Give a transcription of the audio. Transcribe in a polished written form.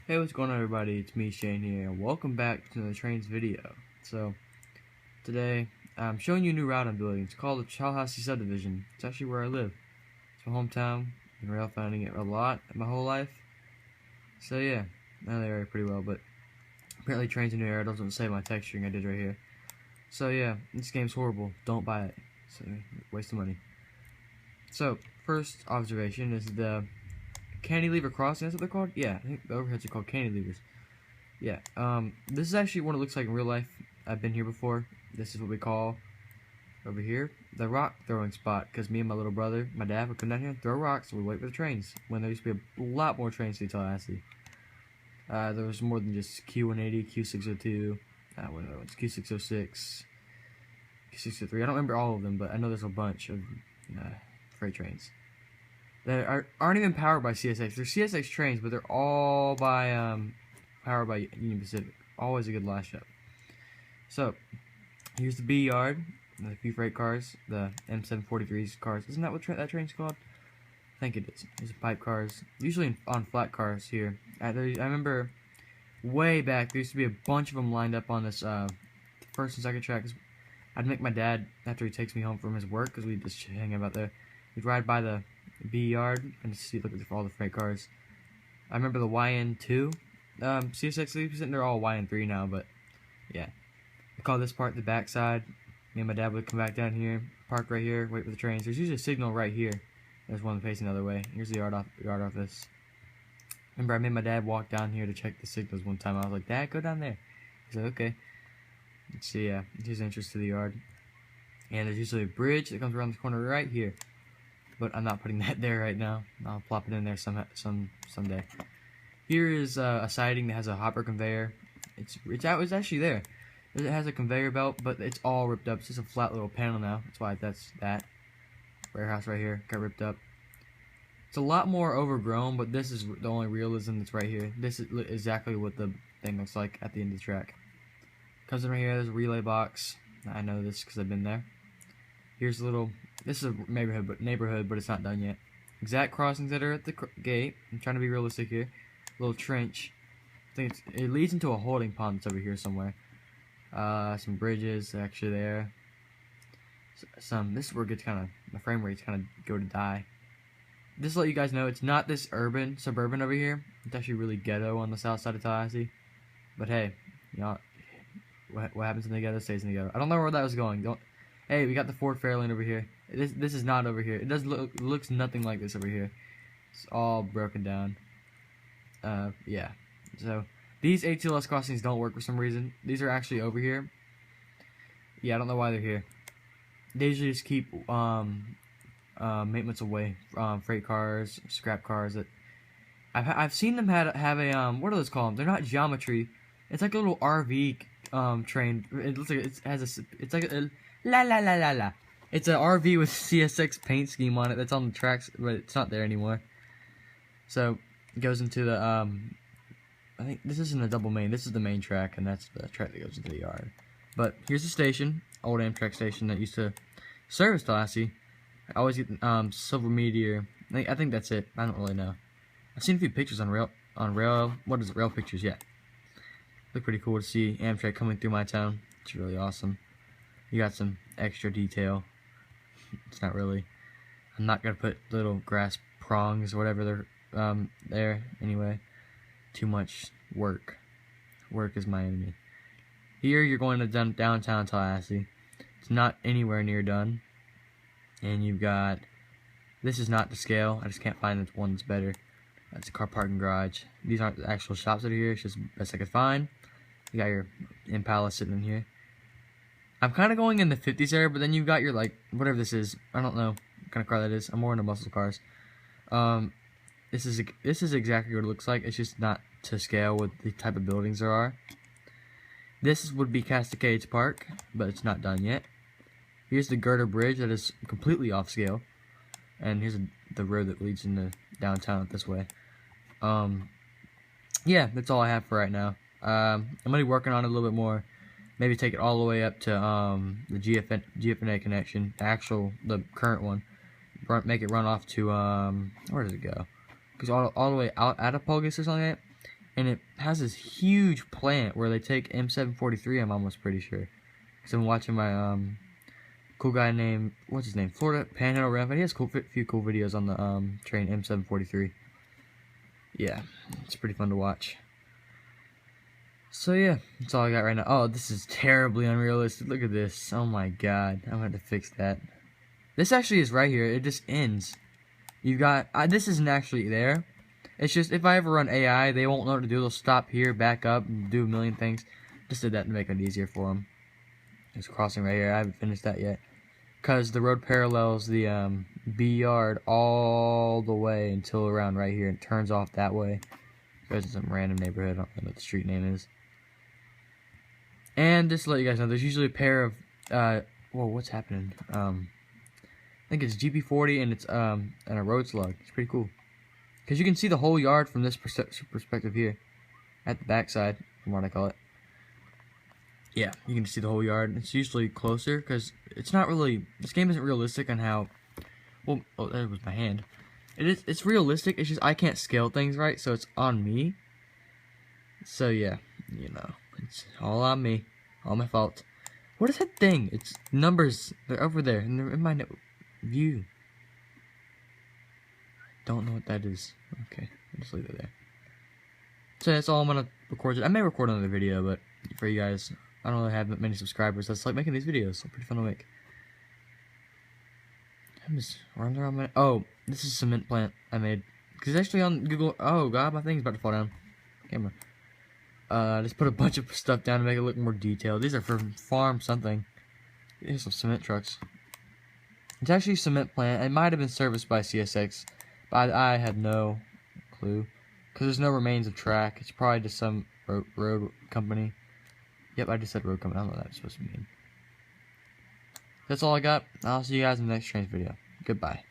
Hey, what's going on, everybody? It's me, Shane here, and welcome back to the trains video. So, today, I'm showing you a new route I'm building. It's called the Tallahassee Subdivision. It's actually where I live. It's my hometown. I've been rail finding it a lot my whole life. So yeah, I know the area pretty well, but apparently trains in the area doesn't say my texturing I did right here. So yeah, this game's horrible. Don't buy it. It's a waste of money. So, first observation is the cantilever crossing, that's what they're called? Yeah, I think the overheads are called cantilevers. Yeah, this is actually what it looks like in real life. I've been here before. This is what we call, over here, the rock throwing spot, because me and my little brother, my dad, would come down here and throw rocks, and we'd wait for the trains, when there used to be a lot more trains to Tallahassee. There was more than just Q180, Q602, what other ones, Q606, Q603, I don't remember all of them, but I know there's a bunch of freight trains that aren't even powered by CSX. They're CSX trains, but they're all by powered by Union Pacific. Always a good last shot. So here's the B yard. The few freight cars, the M743s cars. Isn't that what that train's called? I think it is. There's pipe cars, usually on flat cars here. I remember way back there used to be a bunch of them lined up on this first and second track. I'd make my dad, after he takes me home from his work, because we'd just hang out there, we'd ride by the B yard and see, look at all the freight cars. I remember the YN2 CSX sleeps, and they're all YN3 now, but yeah. We call this part the backside. Me and my dad would come back down here, park right here, wait for the trains. There's usually a signal right here. There's one facing the other way. Here's the yard office. Remember, I made my dad walk down here to check the signals one time. I was like, Dad, go down there. He said, okay. Let's see, here's the entrance to the yard. And there's usually a bridge that comes around the corner right here. But I'm not putting that there right now. I'll plop it in there someday. Here is a siding that has a hopper conveyor. It's actually there. It has a conveyor belt, but it's all ripped up. It's just a flat little panel now. That's why that's that warehouse right here got ripped up. It's a lot more overgrown, but this is the only realism that's right here. This is exactly what the thing looks like at the end of the track. Comes in right here. There's a relay box. I know this because I've been there. Here's a little. This is a neighborhood, but it's not done yet. Exact crossings that are at the gate. I'm trying to be realistic here. Little trench. I think it leads into a holding pond that's over here somewhere. Some bridges actually there. This is where it gets my frame rates kind of go to die. Just to let you guys know, it's not this suburban over here. It's actually really ghetto on the south side of Tallahassee. But hey, you know, what happens in the ghetto stays in the ghetto. I don't know where that was going. Hey, we got the Ford Fairlane over here. This is not over here. It looks nothing like this over here. It's all broken down. Yeah. So these ATLS crossings don't work for some reason. These are actually over here. Yeah, I don't know why they're here. They usually just keep maintenance away from freight cars, scrap cars. That I've seen them have a what are those called? They're not geometry. It's like a little RV train. It looks like it's like a la la la la la. It's an RV with CSX paint scheme on it that's on the tracks, but it's not there anymore. So it goes into the I think this isn't a double main. This is the main track, and that's the track that goes into the yard. But here's the station, old Amtrak station that used to service Tallahassee. I always get Silver Meteor. I think that's it. I don't really know. I've seen a few pictures on rail. What is it? Rail pictures? Yeah. Look pretty cool to see Amtrak coming through my town. It's really awesome. You got some extra detail. It's not really. I'm not gonna put little grass prongs or whatever they're there anyway. Too much work. Work is my enemy. Here you're going to downtown Tallahassee. It's not anywhere near done. And you've got. This is not to scale. I just can't find one that's better. That's a car parking garage. These aren't the actual shops that are here. It's just the best I could find. You got your Impala sitting in here. I'm kind of going in the 50s area, but then you've got your, like, whatever this is. I don't know what kind of car that is. I'm more into muscle cars. This is exactly what it looks like. It's just not to scale with the type of buildings there are. This would be Cascades Park, but it's not done yet. Here's the girder bridge that is completely off scale. And here's the road that leads into downtown this way. Yeah, that's all I have for right now. I'm going to be working on it a little bit more. Maybe take it all the way up to the GF&A connection, the current one. Make it run off to, where does it go? Because all the way out of Pogus or something like that. and it has this huge plant where they take M743. I'm almost pretty sure, because I'm watching my cool guy named, what's his name, Florida Panhandle Ref, and he has few cool videos on the train M743. Yeah, it's pretty fun to watch. So yeah, that's all I got right now. Oh, this is terribly unrealistic. Look at this. Oh my god, I'm gonna have to fix that. This actually is right here. It just ends. You've got, this isn't actually there. It's just, if I ever run AI, they won't know what to do. They'll stop here, back up, and do a million things. Just did that to make it easier for them. There's a crossing right here. I haven't finished that yet. Because the road parallels the B yard all the way until around right here. And turns off that way. Goes in some random neighborhood. I don't know what the street name is. And just to let you guys know, there's usually a pair of, whoa, what's happening? I think it's GP40 and it's, and a road slug. It's pretty cool. Because you can see the whole yard from this perspective here. At the backside, from what I call it. Yeah, you can see the whole yard. It's usually closer, because it's not really, this game isn't realistic on how, well, oh, that was my hand. It's realistic, it's just I can't scale things right, so it's on me. So yeah, you know, it's all on me. All my fault. What is that thing? It's numbers. They're over there, and they're in my view. I don't know what that is. Okay, I'll just leave it there. So that's all I'm gonna record. I may record another video, but for you guys, I don't really have that many subscribers. That's like making these videos. They're pretty fun to make. I'm just running around my. Oh, this is a cement plant I made. Cause actually on Google. Oh god, my thing's about to fall down. Camera. Just put a bunch of stuff down to make it look more detailed. These are for farm something. Here's some cement trucks. It's actually a cement plant. It might have been serviced by CSX, but I had no clue. Because there's no remains of track. It's probably just some road company. Yep, I just said road company. I don't know what that's supposed to mean. That's all I got. I'll see you guys in the next trains video. Goodbye.